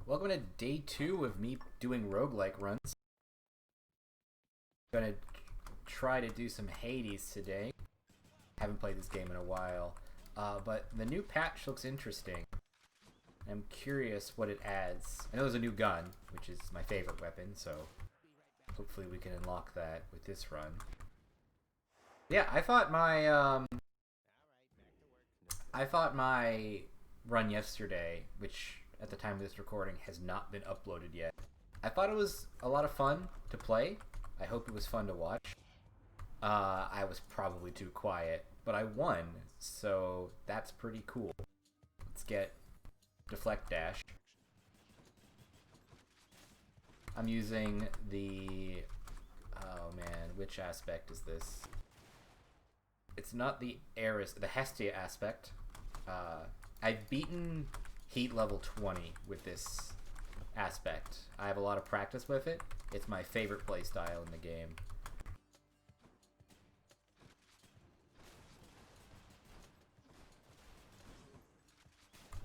Welcome to day 2 of me doing roguelike runs. Gonna try to do some Hades today. Haven't played this game in a while. But the new patch looks interesting. I'm curious what it adds. I know there's a new gun, which is my favorite weapon, so hopefully we can unlock that with this run. Yeah, I thought my run yesterday, which at the time of this recording has not been uploaded yet. I thought it was a lot of fun to play. I hope it was fun to watch. I was probably too quiet, but I won, so that's pretty cool. Let's get Deflect Dash. I'm using the... oh man, which aspect is this? It's not the the Hestia aspect. I've beaten Heat level 20 with this aspect. I have a lot of practice with it. It's my favorite playstyle in the game.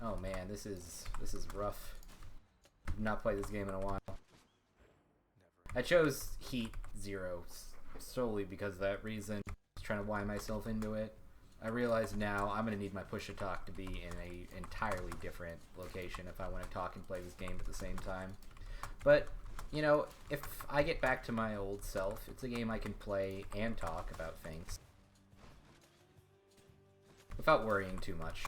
Oh man, this is rough. I've not played this game in a while. I chose Heat 0 solely because of that reason. I was trying to wind myself into it. I realize now I'm going to need my push to talk to be in an entirely different location if I want to talk and play this game at the same time. But, you know, if I get back to my old self, it's a game I can play and talk about things without worrying too much.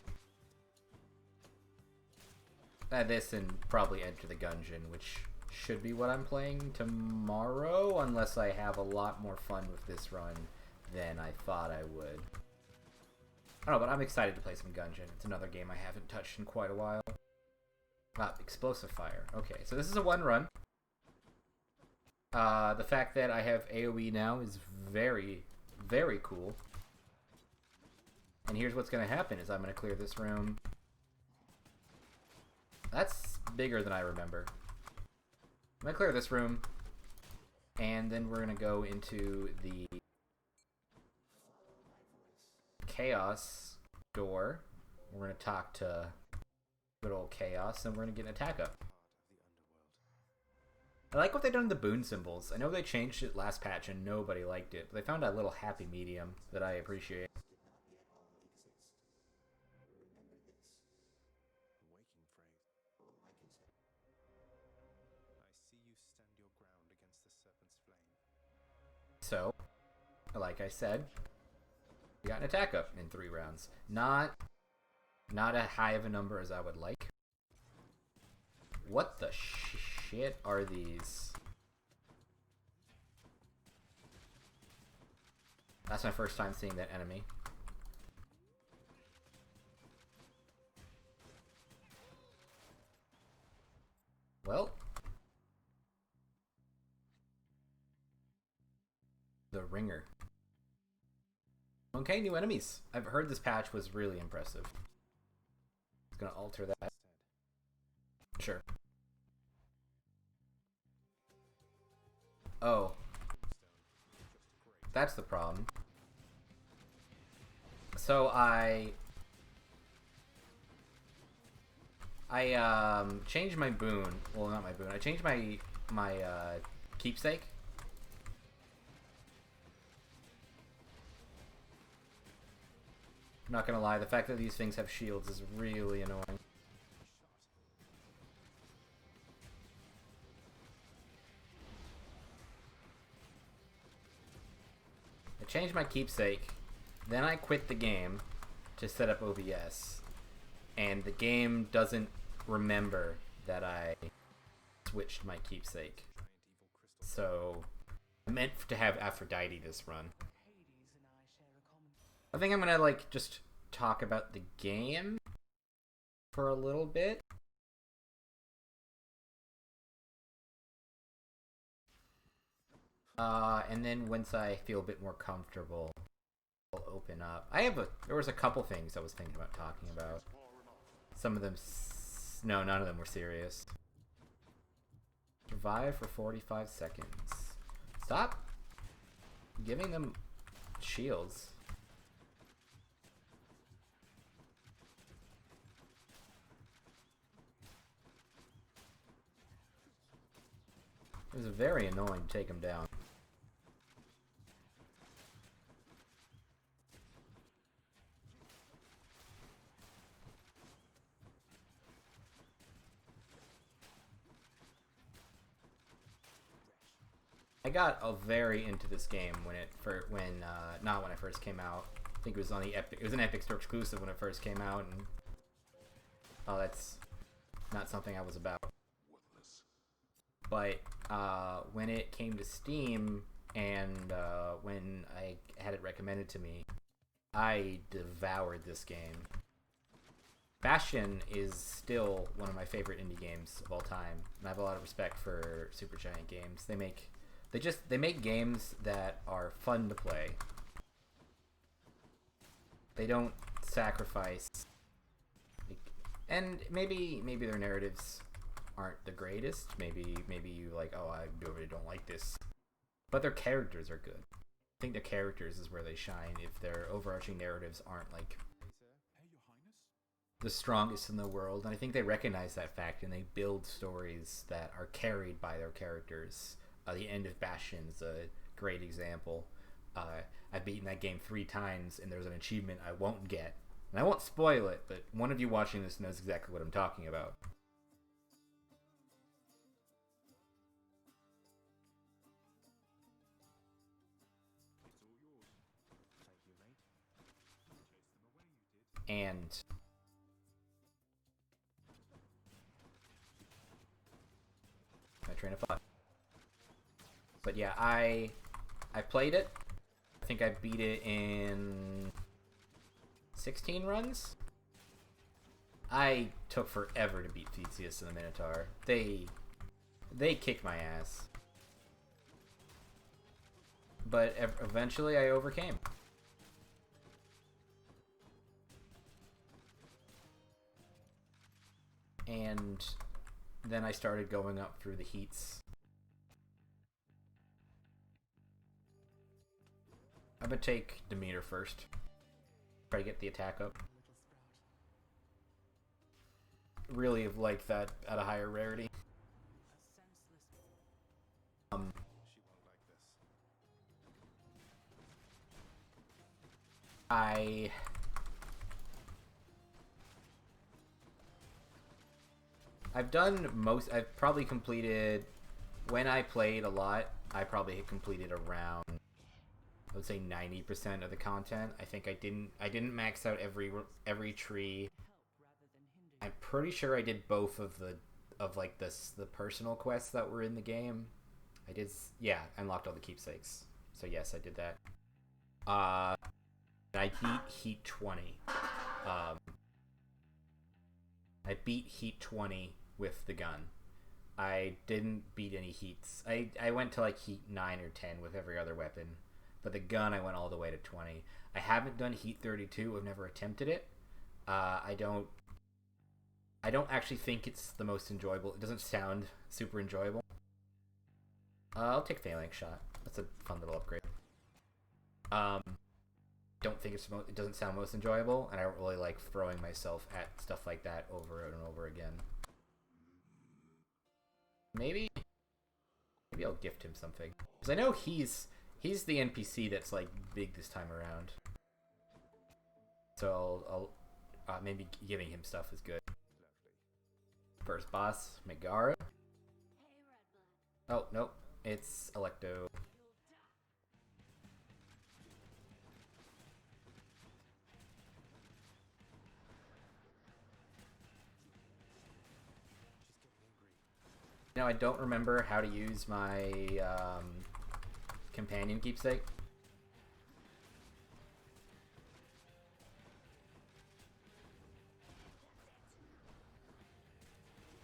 This and probably Enter the Gungeon, which should be what I'm playing tomorrow, unless I have a lot more fun with this run than I thought I would. I don't know, but I'm excited to play some Gungeon. It's another game I haven't touched in quite a while. Explosive Fire. Okay, so this is a one run. The fact that I have AoE now is very, very cool. And here's what's going to happen is I'm going to clear this room. That's bigger than I remember. I'm going to clear this room, and then we're going to go into the Chaos door. We're going to talk to good old Chaos, and we're going to get an attack up. I like what they've done to the boon symbols. I know they changed it last patch and nobody liked it, but they found a little happy medium that I appreciate. So, like I said, we got an attack up in 3 rounds. Not as high of a number as I would like. What the shit are these? That's my first time seeing that enemy. Well. The Ringer. Okay, new enemies. I've heard this patch was really impressive. It's gonna alter that. Sure. Oh. That's the problem. So I changed my boon. Well, not my boon. I changed my keepsake. I'm not gonna lie, the fact that these things have shields is really annoying. I changed my keepsake, then I quit the game to set up OBS, and the game doesn't remember that I switched my keepsake. So, I meant to have Aphrodite this run. I think I'm gonna, like, just talk about the game for a little bit. And then once I feel a bit more comfortable, I'll open up. There was a couple things I was thinking about talking about. Some of them, no, none of them were serious. Survive for 45 seconds. Stop giving them shields. It was very annoying to take him down. I got very into this game not when it first came out. I think it was on the Epic. It was an Epic Store exclusive when it first came out, and oh, that's not something I was about. But when it came to Steam and when I had it recommended to me, I devoured this game. Bastion is still one of my favorite indie games of all time, and I have a lot of respect for Supergiant Games. They make games that are fun to play. They don't sacrifice, and maybe their narratives aren't the greatest. Maybe you like, oh, I really don't like this, but their characters are good. I think their characters is where they shine. If their overarching narratives aren't like the strongest in the world, and I think they recognize that fact, and they build stories that are carried by their characters. The end of Bastion is a great example. I've beaten that game 3 times, and there's an achievement I won't get. And I won't spoil it, but one of you watching this knows exactly what I'm talking about. And my train of thought. But yeah, I played it. I think I beat it in 16 runs. I took forever to beat Theseus and the Minotaur. They kicked my ass. But eventually I overcame. And then I started going up through the heats. I'm gonna take Demeter first. Try to get the attack up. Really have liked that at a higher rarity. I've probably completed, when I played a lot, I probably completed around, I would say 90% of the content. I think I didn't max out every tree. I'm pretty sure I did both of the personal quests that were in the game. I unlocked all the keepsakes. So yes, I did that. I beat Heat 20. I beat Heat 20 with the gun. I didn't beat any heats. I went to like Heat 9 or 10 with every other weapon. But the gun, I went all the way to 20. I haven't done Heat 32. I've never attempted it. I don't actually think it's the most enjoyable. It doesn't sound super enjoyable. I'll take Phalanx Shot. That's a fun little upgrade. Don't think it doesn't sound most enjoyable, and I don't really like throwing myself at stuff like that over and over again. Maybe I'll gift him something, because I know he's the NPC that's like big this time around. So I'll maybe giving him stuff is good. First boss, Megara. Oh nope, it's Electo. Now I don't remember how to use my companion keepsake.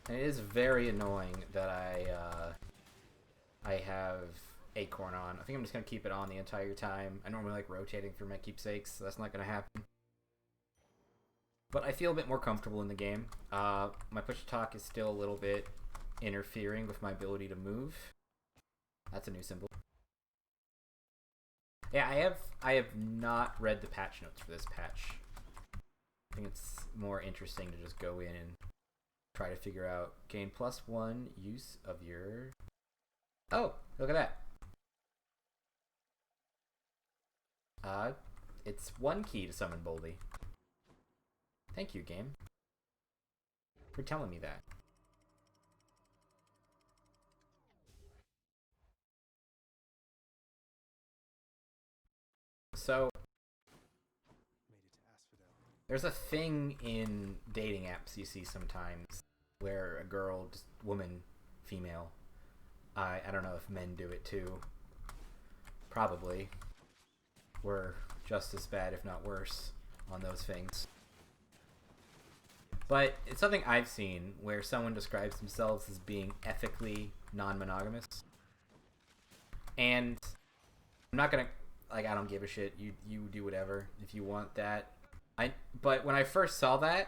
And it is very annoying that I have Acorn on. I think I'm just going to keep it on the entire time. I normally like rotating through my keepsakes, so that's not going to happen. But I feel a bit more comfortable in the game. My push to talk is still a little bit interfering with my ability to move. That's a new symbol. Yeah, I have not read the patch notes for this patch. I think it's more interesting to just go in and try to figure out gain +1 use of your Oh, look at that. It's one key to summon Boldy. Thank you, game, for telling me that. So, there's a thing in dating apps you see sometimes where a girl, just woman, female, I don't know if men do it too. Probably. We're just as bad, if not worse, on those things. But it's something I've seen where someone describes themselves as being ethically non-monogamous. And I'm not gonna, like, I don't give a shit. You do whatever if you want that. But when I first saw that,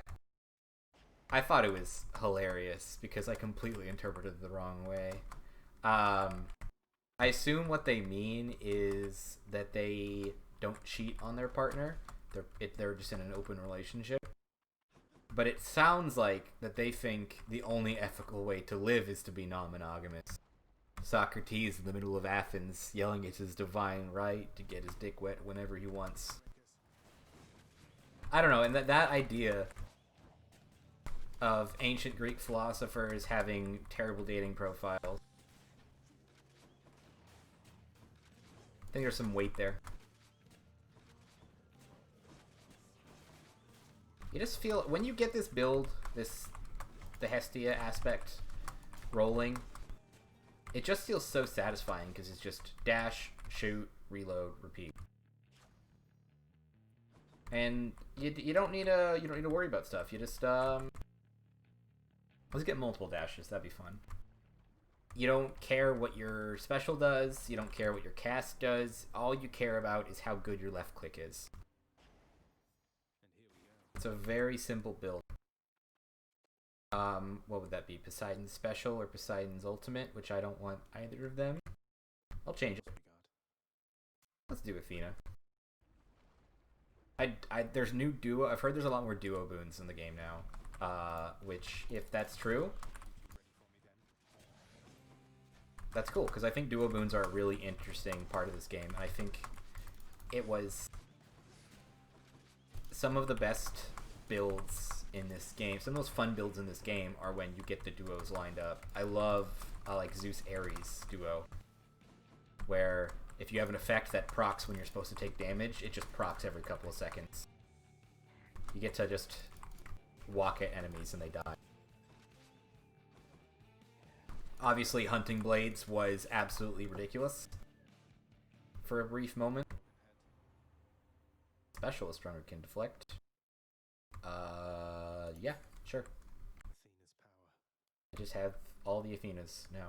I thought it was hilarious because I completely interpreted it the wrong way. I assume what they mean is that they don't cheat on their partner. They're just in an open relationship. But it sounds like that they think the only ethical way to live is to be non-monogamous. Socrates in the middle of Athens yelling it's his divine right to get his dick wet whenever he wants. I don't know, and that idea of ancient Greek philosophers having terrible dating profiles, I think there's some weight there. You just feel, when you get this build, the Hestia aspect rolling, it just feels so satisfying because it's just dash, shoot, reload, repeat. And you don't need to worry about stuff. You just let's get multiple dashes. That'd be fun. You don't care what your special does. You don't care what your cast does. All you care about is how good your left click is. It's a very simple build. What would that be? Poseidon's special or Poseidon's ultimate, which I don't want either of them. I'll change it. Let's do Athena. There's new duo. I've heard there's a lot more duo boons in the game now. Which, if that's true, that's cool, because I think duo boons are a really interesting part of this game. And I think it was some of the best builds in this game. Some of those fun builds in this game are when you get the duos lined up. I love like Zeus Ares duo, where if you have an effect that procs when you're supposed to take damage, it just procs every couple of seconds. You get to just walk at enemies and they die. Obviously, Hunting Blades was absolutely ridiculous for a brief moment. Special is stronger, can deflect. Yeah, sure. I just have all the Athenas now.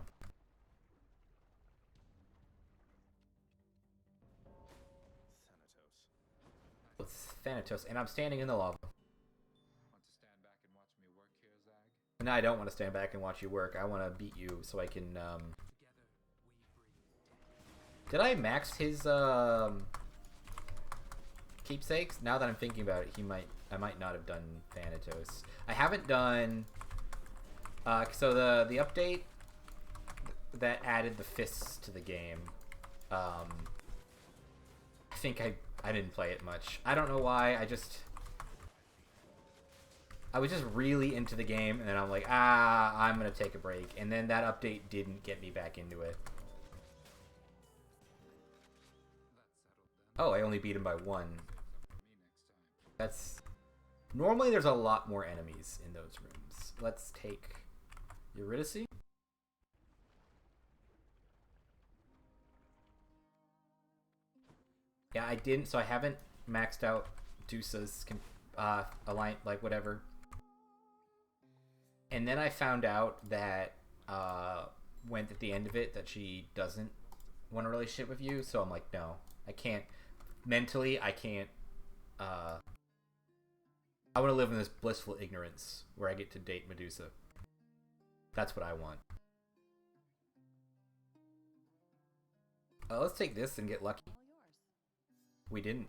It's Thanatos, and I'm standing in the lava. No, I don't want to stand back and watch you work. I want to beat you so I can, Did I max his, keepsakes? Now that I'm thinking about it, I might not have done Thanatos. I haven't done, so the update that added the fists to the game, I think I didn't play it much. I don't know why, I was just really into the game, and then I'm like, I'm gonna take a break. And then that update didn't get me back into it. Oh, I only beat him by 1. That's... Normally there's a lot more enemies in those rooms. Let's take Eurydice. Yeah, I didn't, so I haven't maxed out Dusa's Alliance, like, whatever. And then I found out that, went at the end of it, that she doesn't want a relationship with you, so I'm like, no, I can't. Mentally, I can't, I want to live in this blissful ignorance where I get to date Medusa. That's what I want. Let's take this and get lucky. We didn't.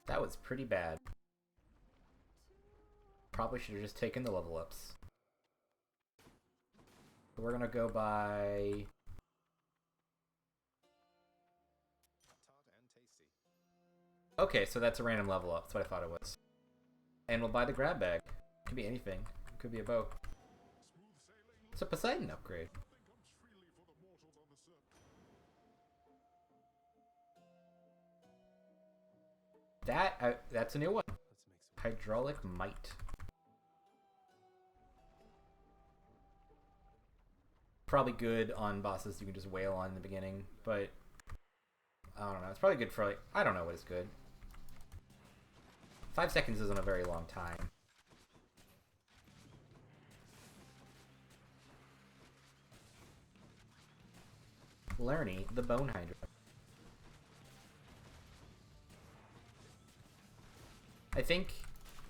That was pretty bad. probably should have just taken the level ups. We're gonna go by... Okay, so that's a random level up. That's what I thought it was. And we'll buy the grab bag. Could be anything. Could be a boat. It's a Poseidon upgrade. That's a new one. Hydraulic Might. Probably good on bosses you can just wail on in the beginning, but I don't know. It's probably good for, like, I don't know what is good. 5 seconds isn't a very long time. Lerny, the Bone Hydra.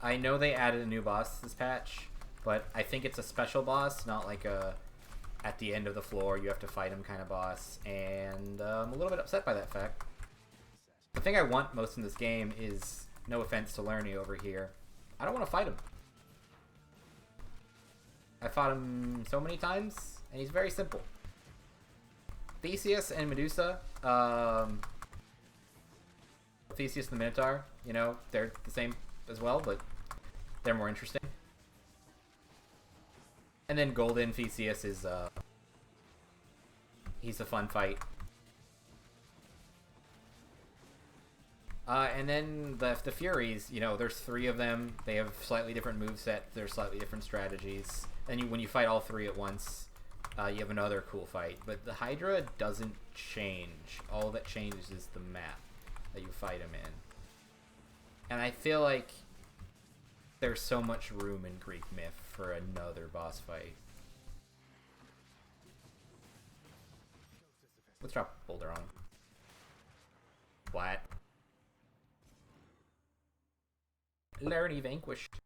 I know they added a new boss this patch, but I think it's a special boss, not like a at the end of the floor you have to fight him kind of boss, and I'm a little bit upset by that fact. The thing I want most in this game is, no offense to Lerny over here, I don't want to fight him. I fought him so many times, and he's very simple. Theseus and Medusa, Theseus and the Minotaur, you know, they're the same as well, but they're more interesting. And then Golden Theseus is, he's a fun fight. And then the Furies, you know, there's 3 of them. They have slightly different movesets. There's slightly different strategies. And when you fight all 3 at once, you have another cool fight. But the Hydra doesn't change. All that changes is the map that you fight him in. And I feel like there's so much room in Greek myth for another boss fight. Let's drop a boulder on him. Flat. Lerny vanquished.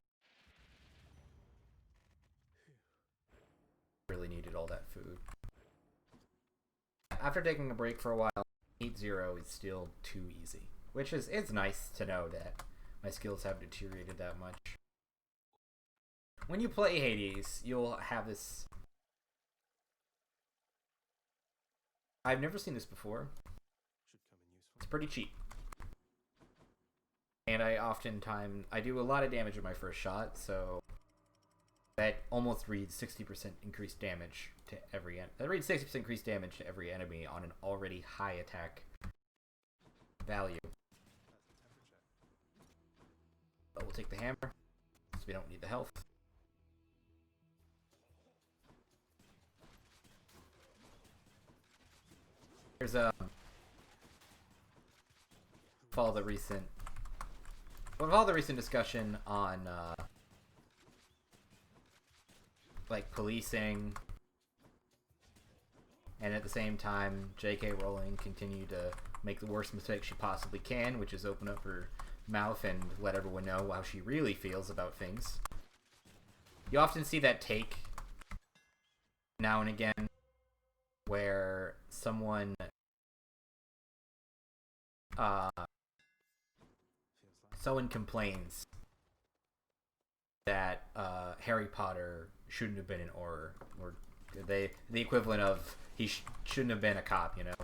Really needed all that food. After taking a break for a while, 8-0 is still too easy. Which is, it's nice to know that my skills have deteriorated that much. When you play Hades, you'll have this... I've never seen this before. It's pretty cheap. And I do a lot of damage with my first shot, so that almost reads 60% increased damage to every enemy. That reads 60% increased damage to every enemy on an already high attack value. But we'll take the hammer, because we don't need the health. There's with all the recent discussion on like policing, and at the same time J.K. Rowling continued to make the worst mistake she possibly can, which is open up her mouth and let everyone know how she really feels about things. You often see that take now and again where someone complains that Harry Potter shouldn't have been an Auror, or the equivalent of he shouldn't have been a cop, you know.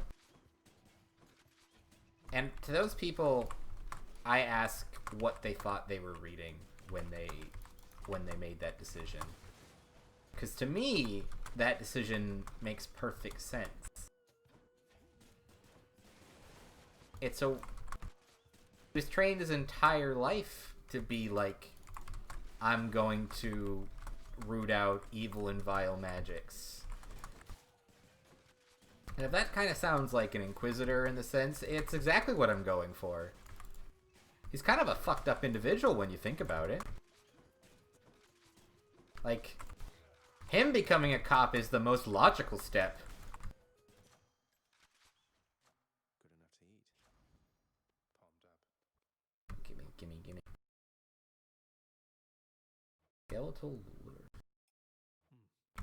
And to those people, I ask what they thought they were reading when they made that decision. Because to me, that decision makes perfect sense. He was trained his entire life to be like, I'm going to root out evil and vile magics. And if that kind of sounds like an Inquisitor in the sense, it's exactly what I'm going for. He's kind of a fucked up individual when you think about it. Like, him becoming a cop is the most logical step. Good enough to eat. Gimme. Skeletal lure.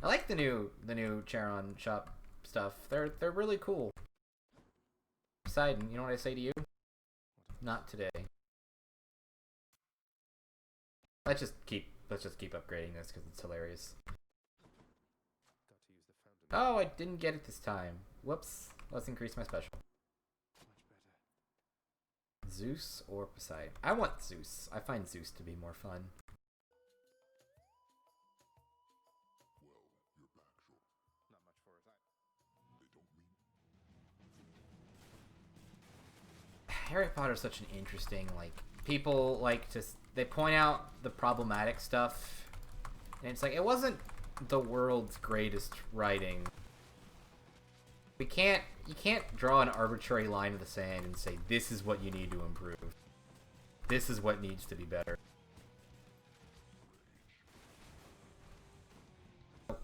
I like the new Charon shop stuff. They're really cool. Poseidon, you know what I say to you? Not today. Let's just keep let's just keep upgrading this because it's hilarious. Oh, I didn't get it this time. Whoops. Let's increase my special. Zeus or Poseidon? I want Zeus. I find Zeus to be more fun. Harry Potter's such an interesting, like, people like to, they point out the problematic stuff, and it's like, it wasn't the world's greatest writing. You can't draw an arbitrary line in the sand and say, this is what you need to improve. This is what needs to be better.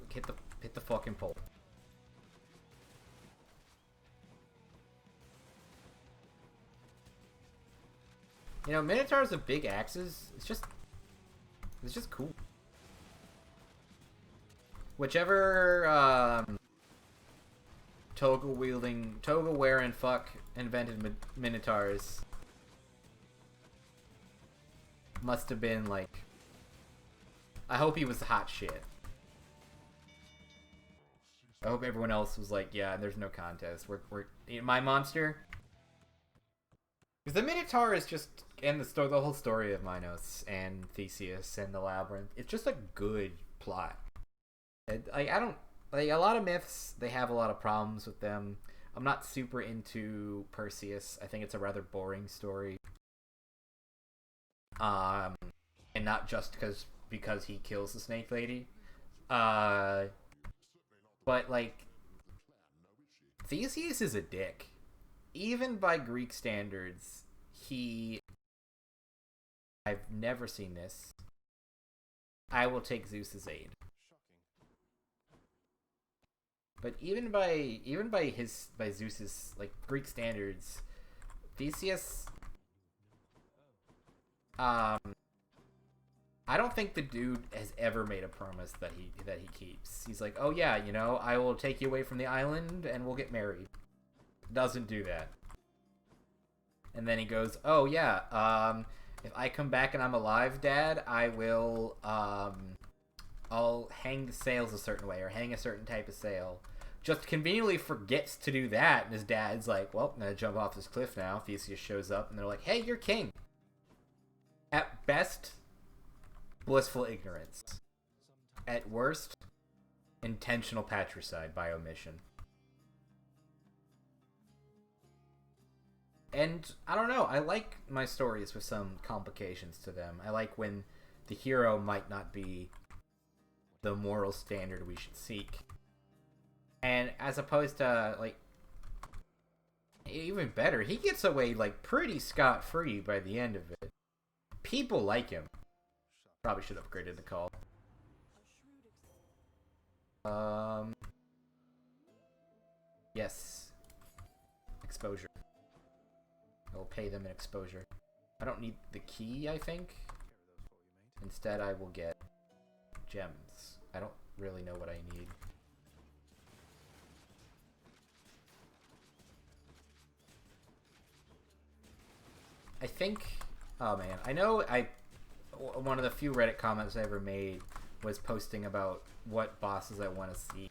Hit the fucking pole. You know, Minotaurs with big axes, it's just cool. Whichever toga wearing fuck invented Minotaurs must have been like, I hope he was hot shit. I hope everyone else was like, yeah, there's no contest. We're my monster. Because the Minotaur is just, and the whole story of Minos and Theseus and the Labyrinth, it's just a good plot. I don't, like, a lot of myths, they have a lot of problems with them. I'm not super into Perseus. I think it's a rather boring story. And not just because he kills the Snake Lady. But, like, Theseus is a dick. Even by Greek standards, I've never seen this. I will take Zeus's aid. But even by Zeus's, like, Greek standards, Theseus, I don't think the dude has ever made a promise that he keeps. He's like, oh yeah, you know, I will take you away from the island and we'll get married. Doesn't do that. And then he goes, oh yeah, if I come back and I'm alive, Dad, I will, I'll hang the sails a certain way, or hang a certain type of sail. Just conveniently forgets to do that, and his dad's like, well, I'm gonna jump off this cliff now. Theseus shows up, and they're like, hey, you're king. At best, blissful ignorance. At worst, intentional patricide by omission. And, I don't know, I like my stories with some complications to them. I like when the hero might not be the moral standard we should seek. And as opposed to, like, even better, he gets away, like, pretty scot-free by the end of it. People like him. Probably should have upgraded the call. Yes. Exposure. I will pay them in exposure. I don't need the key, I think. Instead, I will get gems. I don't really know what I need. I think... Oh, man. I know one of the few Reddit comments I ever made was posting about what bosses I want to see.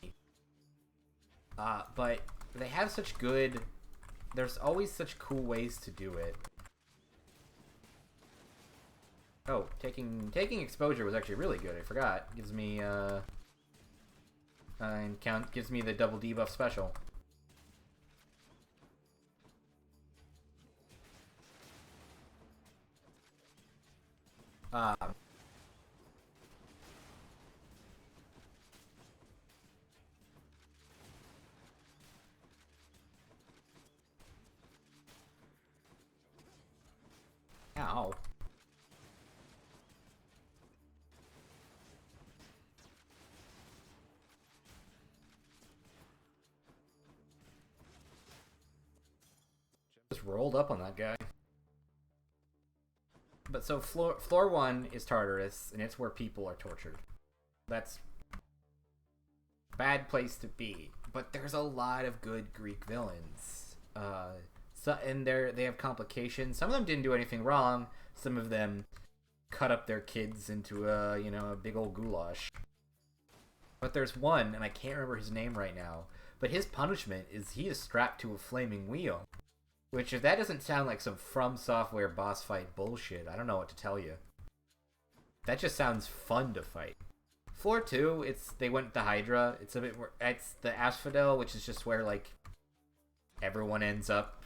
But they have such good... There's always such cool ways to do it. Oh, taking exposure was actually really good. I forgot. Gives me gives me the double debuff special. Ow. Just rolled up on that guy. But so floor 1 is Tartarus, and it's where people are tortured. That's a bad place to be. But there's a lot of good Greek villains. And they have complications. Some of them didn't do anything wrong. Some of them cut up their kids into a, you know, a big old goulash. But there's one, and I can't remember his name right now, but his punishment is he is strapped to a flaming wheel. Which, if that doesn't sound like some From Software boss fight bullshit, I don't know what to tell you. That just sounds fun to fight. Floor 2, they went the Hydra. It's a bit more, it's the Asphodel, which is just where, like, everyone ends up,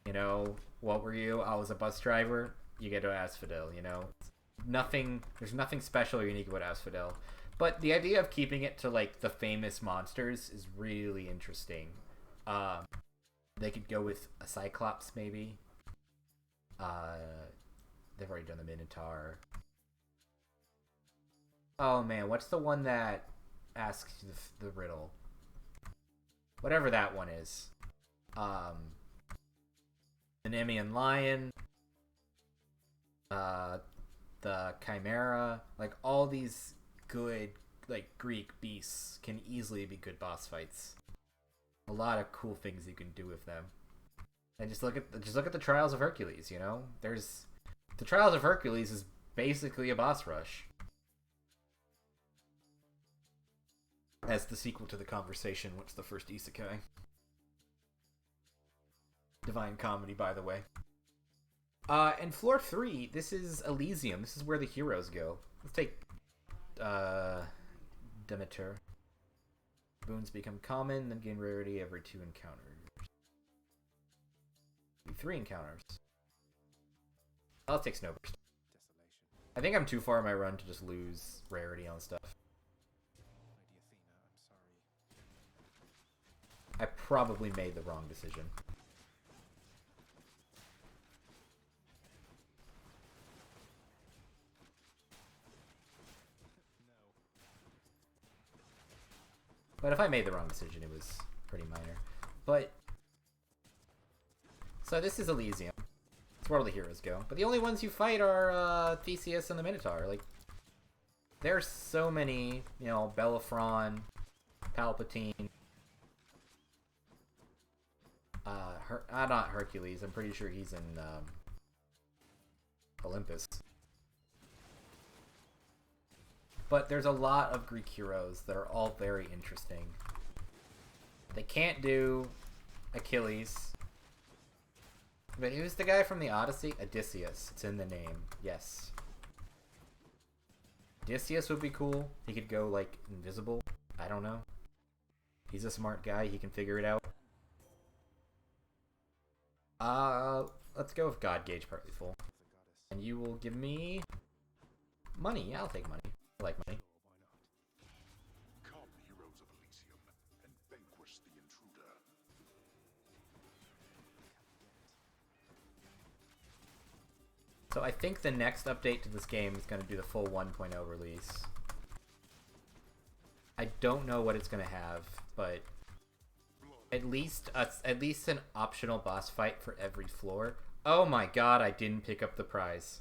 you know, what were you? I was a bus driver. You get to Asphodel, you know? There's nothing special or unique about Asphodel. But the idea of keeping it to, like, the famous monsters is really interesting. They could go with a Cyclops, maybe. They've already done the Minotaur. Oh, man, what's the one that asks the riddle? Whatever that one is. The Nemean Lion. The Chimera. Like, all these good, like, Greek beasts can easily be good boss fights. A lot of cool things you can do with them. And just look at the Trials of Hercules, you know? The Trials of Hercules is basically a boss rush. As the sequel to The Conversation, what's the first isekai? Divine Comedy, by the way. And floor 3, this is Elysium. This is where the heroes go. Let's take Demeter. Boons become common, then gain rarity every 2 encounters. 3 encounters. I'll take Snowburst. I think I'm too far in my run to just lose rarity on stuff. I probably made the wrong decision. But if I made the wrong decision, it was pretty minor. But so this is Elysium. It's where all the heroes go. But the only ones you fight are Theseus and the Minotaur. Like, there's so many, you know, Bellerophon, Palpatine. Not Hercules. I'm pretty sure he's in Olympus. But there's a lot of Greek heroes that are all very interesting. They can't do Achilles. But who's the guy from the Odyssey? Odysseus. It's in the name. Yes. Odysseus would be cool. He could go, like, invisible. I don't know. He's a smart guy. He can figure it out. Let's go with God Gauge partly full. And you will give me money. Yeah, I'll take money. I like money. Come, heroes of Elysium, and vanquish the intruder. So I think the next update to this game is going to be the full 1.0 release. I don't know what it's going to have, but at least an optional boss fight for every floor. Oh my god, I didn't pick up the prize.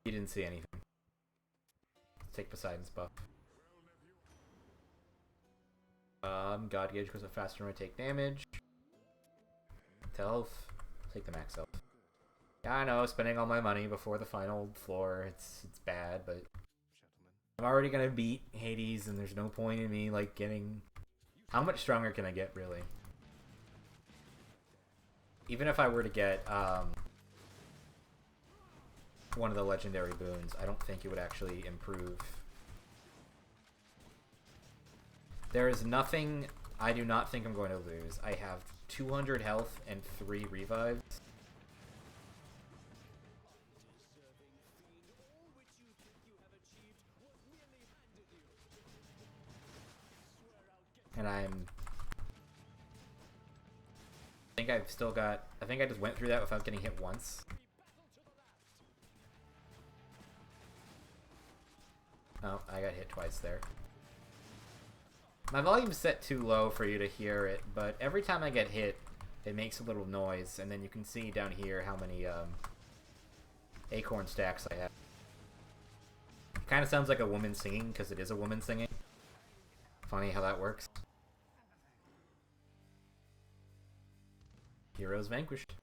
You didn't see anything. Let's take Poseidon's buff. God Gauge goes up faster when I take damage. Health. Take the max health. Yeah, I know, spending all my money before the final floor, it's bad, but I'm already gonna beat Hades, and there's no point in me, like, getting... How much stronger can I get, really? Even if I were to get, one of the legendary boons, I don't think it would actually improve. There is nothing I do not think I'm going to lose. I have 200 health and 3 revives. And I think I've still got... I think I just went through that without getting hit once. Oh, I got hit twice there. My volume's set too low for you to hear it, but every time I get hit, it makes a little noise, and then you can see down here how many acorn stacks I have. It kind of sounds like a woman singing, because it is a woman singing. Funny how that works. Heroes vanquished.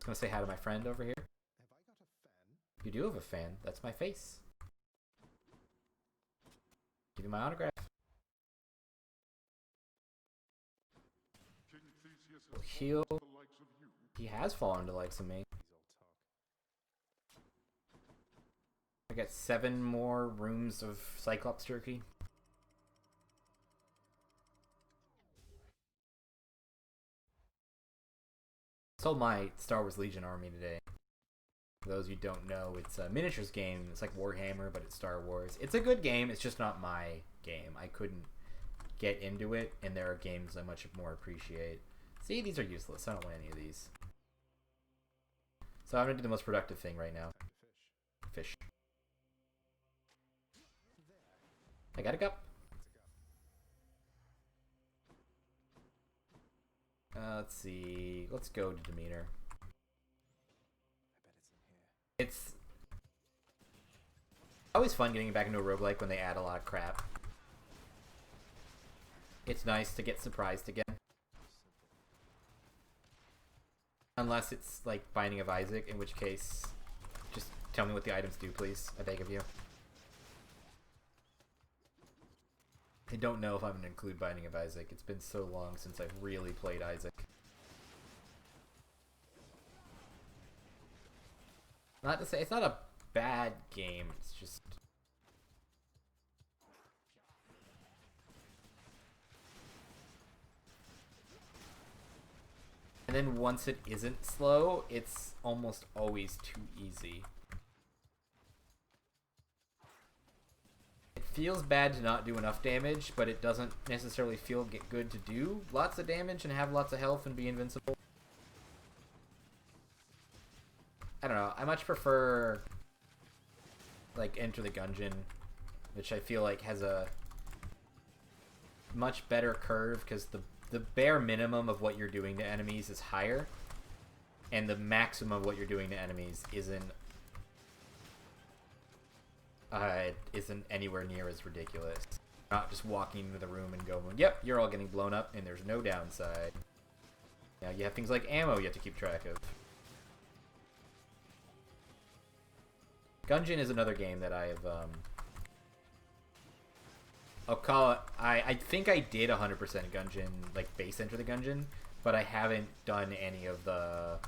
gonna say hi to my friend over here. Have I got a fan? You do have a fan. That's my face. Give you my autograph. King Theseus Well, has heal. fallen to the likes of you. He has fallen to likes of me. These all talk. I got 7 more rooms of Cyclops turkey. Sold my Star Wars Legion army today. For those of you who don't know, it's a miniatures game. It's like Warhammer, but it's Star Wars. It's a good game. It's just not my game. I couldn't get into it, and there are games I much more appreciate. See, these are useless. I don't want any of these. So I'm going to do the most productive thing right now. Time to fish. Fish. I got a cup. Let's see. Let's go to Demeanor. I bet it's in here. It's always fun getting back into a roguelike when they add a lot of crap. It's nice to get surprised again. Unless it's like Binding of Isaac, in which case, just tell me what the items do, please. I beg of you. I don't know if I'm going to include Binding of Isaac. It's been so long since I've really played Isaac. Not to say, it's not a bad game, it's just... And then once it isn't slow, it's almost always too easy. It feels bad to not do enough damage, but it doesn't necessarily feel good to do lots of damage and have lots of health and be invincible. I don't know, I much prefer like Enter the Gungeon, which I feel like has a much better curve because the bare minimum of what you're doing to enemies is higher, and the maximum of what you're doing to enemies isn't anywhere near as ridiculous. Not just walking into the room and going, yep, you're all getting blown up, and there's no downside. Now you have things like ammo you have to keep track of. Gungeon is another game that I have, I'll call it, I think I did 100% Gungeon, like base Enter the Gungeon, but I haven't done any of the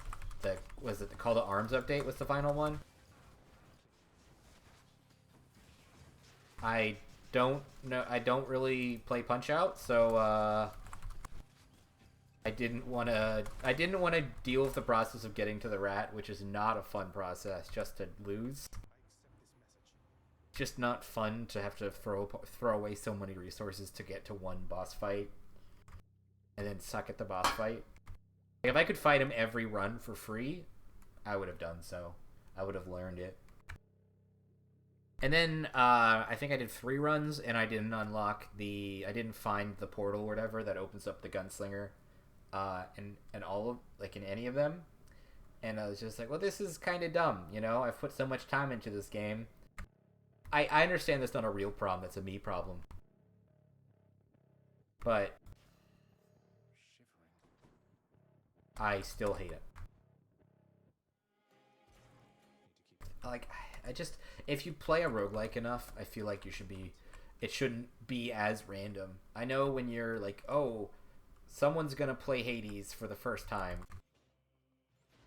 was it the Call to Arms update was the final one? I don't know, I don't really play Punch-Out, so, I didn't want to deal with the process of getting to the rat, which is not a fun process, just to lose. Just not fun to have to throw away so many resources to get to one boss fight and then suck at the boss fight. Like, if I could fight him every run for free, I would have done so. I would have learned it. And then I think I did 3 runs and I didn't I didn't find the portal or whatever that opens up the gunslinger and all of, like, in any of them. And I was just like, well, this is kind of dumb, you know? I've put so much time into this game. I understand that's not a real problem, that's a me problem. But I still hate it. Like, I just, if you play a roguelike enough, I feel like it shouldn't be as random. I know when you're like, oh, someone's gonna play Hades for the first time,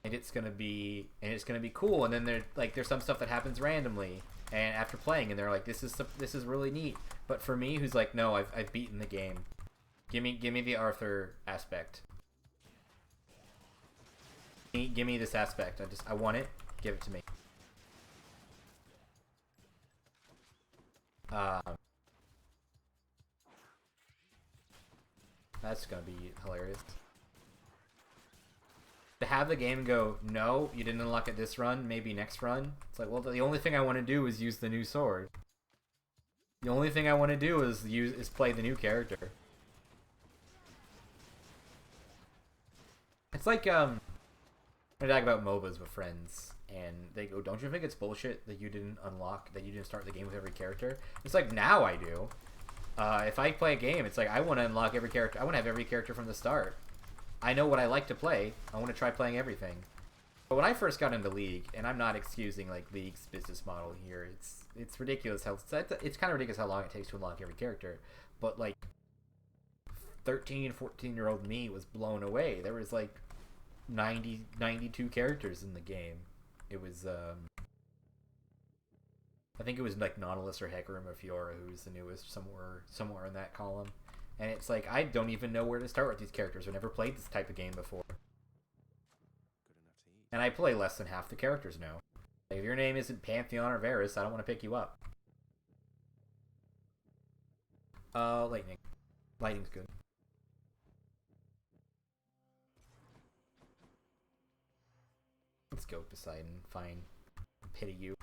and it's gonna be cool, and then there's some stuff that happens randomly. And after playing, and they're like, "This is really neat." But for me, who's like, "No, I've beaten the game. Give me the Arthur aspect. Give me this aspect. I want it. Give it to me." That's gonna be hilarious. To have the game go, no, you didn't unlock it this run, maybe next run. It's like, well, the only thing I want to do is use the new sword. The only thing I want to do is play the new character. It's like I talk about MOBAs with friends, and they go, "Don't you think it's bullshit that you didn't start the game with every character?" It's like, now I do. If I play a game, it's like I want to unlock every character. I want to have every character from the start. I know what I like to play. I want to try playing everything. But when I first got into League, and I'm not excusing like League's business model here, it's ridiculous how it's kind of ridiculous how long it takes to unlock every character. But like 13, 14-year-old me was blown away. There was like 92 characters in the game. It was I think it was like Nautilus or Hecarim or Fiora who's the newest, somewhere in that column. And it's like I don't even know where to start with these characters. I've never played this type of game before. And I play less than half the characters now. Like, if your name isn't Pantheon or Varus, I don't want to pick you up. Lightning. Lightning's good. Let's go, Poseidon. Fine. Pity you.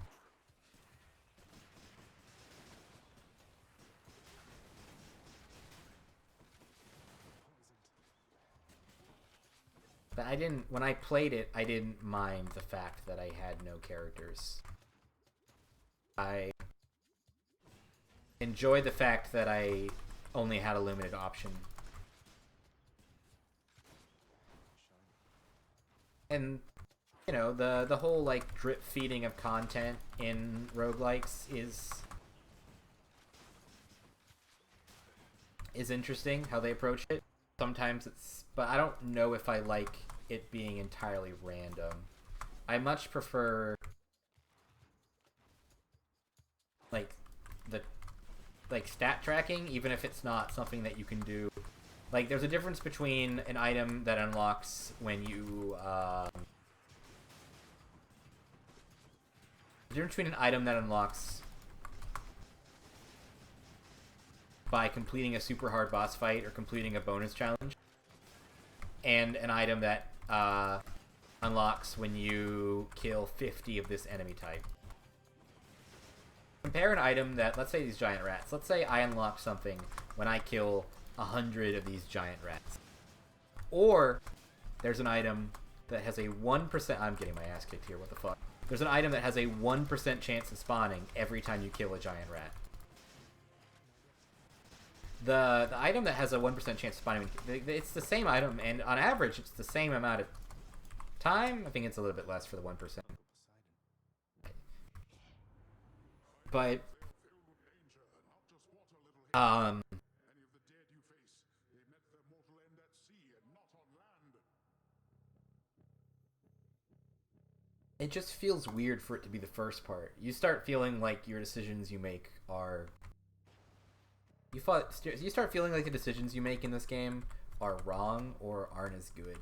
But when I played it, I didn't mind the fact that I had no characters. I enjoyed the fact that I only had a limited option. And, you know, the whole, like, drip feeding of content in roguelikes is interesting, how they approach it. Sometimes but I don't know if I like it being entirely random. I much prefer like stat tracking, even if it's not something that you can do. Like, there's a difference between an item that unlocks when you the difference between an item that unlocks by completing a super hard boss fight or completing a bonus challenge, and an item that unlocks when you kill 50 of this enemy type. Compare an item that, let's say these giant rats. Let's say I unlock something when I kill 100 of these giant rats. Or there's an item that has a 1%... I'm getting my ass kicked here, what the fuck. There's an item that has a 1% chance of spawning every time you kill a giant rat. The item that has a 1% chance of spawning, it's the same item, and on average, it's the same amount of time. I think it's a little bit less for the 1%. But, it just feels weird for it to be the first part. You start feeling like your decisions you make are... You start feeling like the decisions you make in this game are wrong or aren't as good.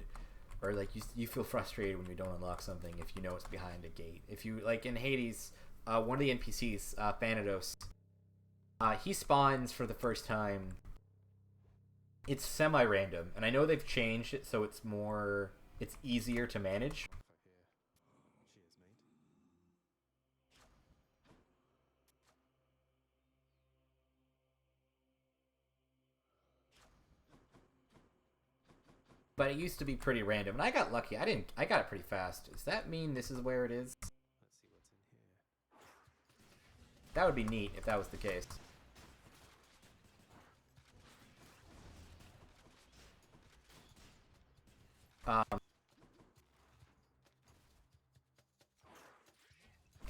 Or like you feel frustrated when you don't unlock something if you know it's behind a gate. If you, like in Hades, one of the NPCs, Thanatos, he spawns for the first time. It's semi-random, and I know they've changed it so it's easier to manage. But it used to be pretty random, and I got lucky. I got it pretty fast. Does that mean this is where it is? Let's see what's in here. That would be neat if that was the case.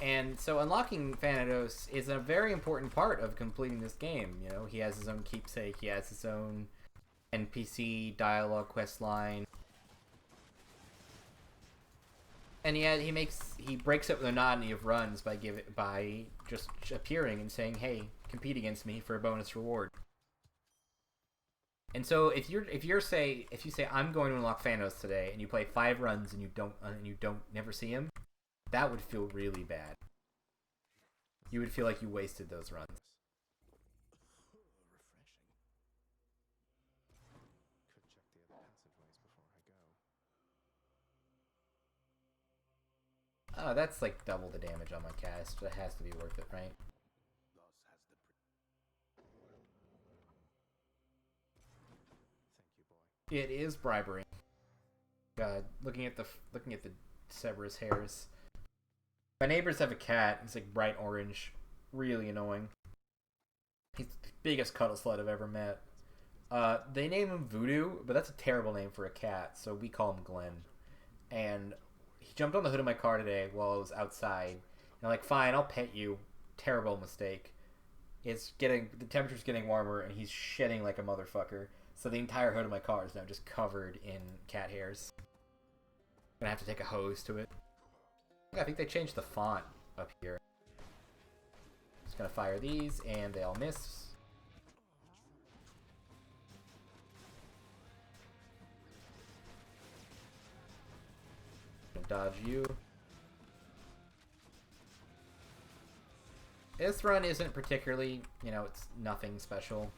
And so unlocking Thanatos is a very important part of completing this game. You know, he has his own keepsake, he has his own NPC dialogue quest line, and yet he breaks up the monotony of runs by just appearing and saying, "Hey, compete against me for a bonus reward." And so if you say I'm going to unlock Thanatos today, and you play 5 runs and you don't never see him, that would feel really bad. You would feel like you wasted those runs. Oh, that's like double the damage on my cast. That has to be worth it, right? It is bribery. God, looking at the Cerberus hairs. My neighbors have a cat. He's like bright orange, really annoying. He's the biggest cuddle slut I've ever met. They name him Voodoo, but that's a terrible name for a cat, so we call him Glenn. And he jumped on the hood of my car today while I was outside. And I'm like, fine, I'll pet you. Terrible mistake. The temperature's getting warmer, and he's shedding like a motherfucker. So the entire hood of my car is now just covered in cat hairs. I'm gonna have to take a hose to it. I think they changed the font up here. Just gonna fire these, and they all miss. Gonna dodge you. This run isn't particularly, it's nothing special.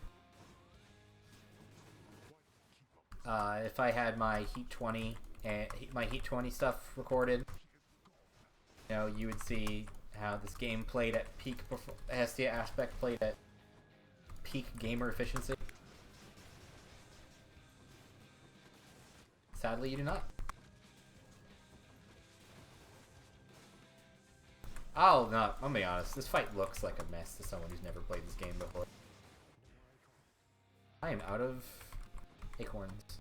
If I had my Heat 20 and my Heat 20 stuff recorded, you would see how this game played at peak. Hestia aspect played at peak gamer efficiency. Sadly, you do not. I'll be honest. This fight looks like a mess to someone who's never played this game before. I am out of acorns.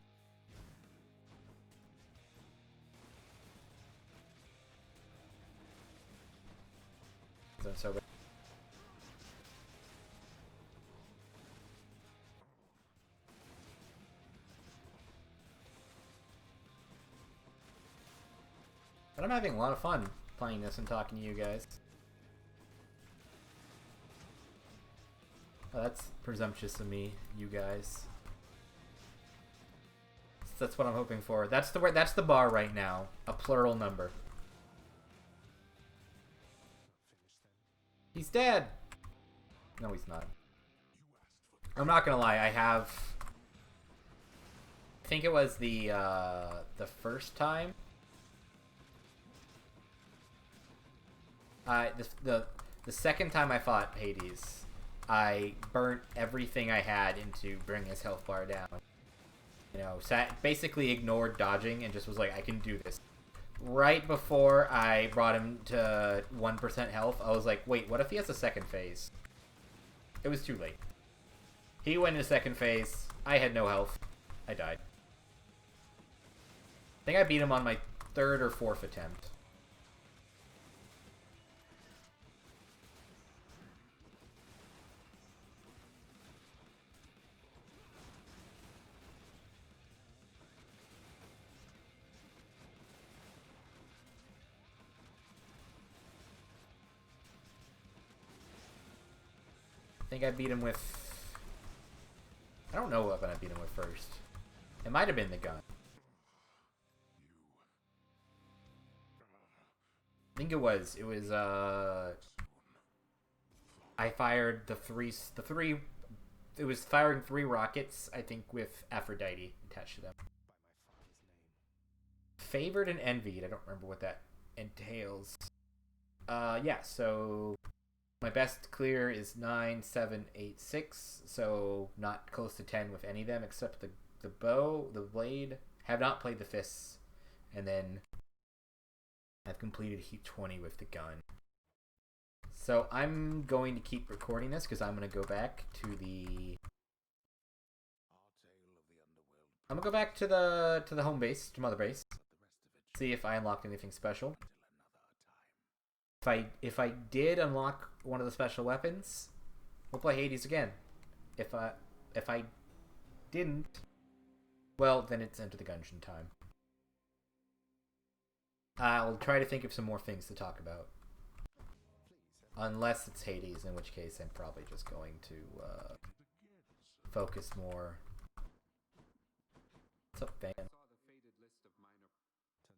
So but I'm having a lot of fun playing this and talking to you guys. Oh, that's presumptuous of me, you guys. That's what I'm hoping for. That's the bar right now. A plural number. He's dead. No, he's not. I'm not gonna lie. I think it was the first time. The second time I fought Hades, I burnt everything I had into bringing his health bar down. Basically ignored dodging and just was like, I can do this. Right before I brought him to 1% health, I was like, wait, what if he has a second phase? It was too late. He went into second phase. I had no health. I died. I think I beat him on my third or fourth attempt. I think I beat him with... I don't know what weapon I beat him with first. It might have been the gun. I think it was. It was, I fired the three... It was firing 3 rockets, I think, with Aphrodite attached to them. Favored and envied. I don't remember what that entails. Yeah, so... My best clear is 9, 7, 8, 6, so not close to 10 with any of them except the bow, the blade. Have not played the fists, and then I've completed Heat 20 with the gun. So I'm going to keep recording this because I'm going to go back to the... I'm going to go back to the home base, to Mother Base, see if I unlocked anything special. If I did unlock one of the special weapons, we'll play Hades again. If I didn't, well, then it's Enter the Gungeon time. I'll try to think of some more things to talk about. Unless it's Hades, in which case I'm probably just going to focus more. What's up, Van? Turns out I'm full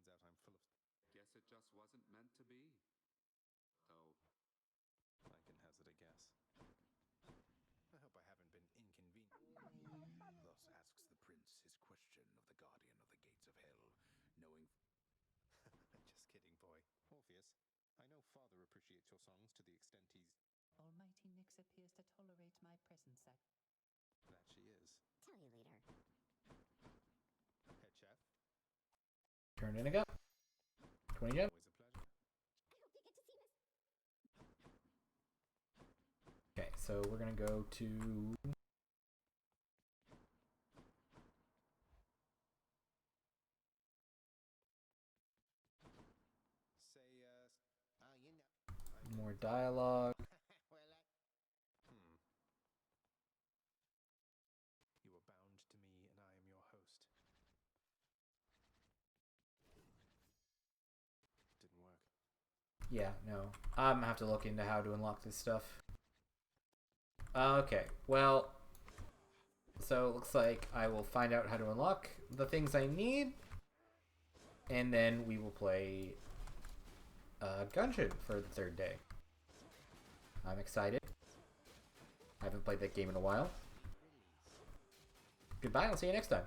of... Guess it just wasn't meant to be. I can hazard a guess. I hope I haven't been inconvenient. Thus asks the prince his question of the guardian of the gates of hell, knowing... Just kidding, boy. Orpheus, I know Father appreciates your songs to the extent he's... Almighty Nyx appears to tolerate my presence at... That she is. Tell you later. Head chef. Turn in a go. 20 gem. Always a pleasure. Okay, so we're gonna go to... more dialogue. You are bound to me, and I am your host. Didn't work. Yeah, no. I'm gonna have to look into how to unlock this stuff. Okay, well, so it looks like I will find out how to unlock the things I need, and then we will play Gungeon for the third day. I'm excited. I haven't played that game in a while. Goodbye, I'll see you next time.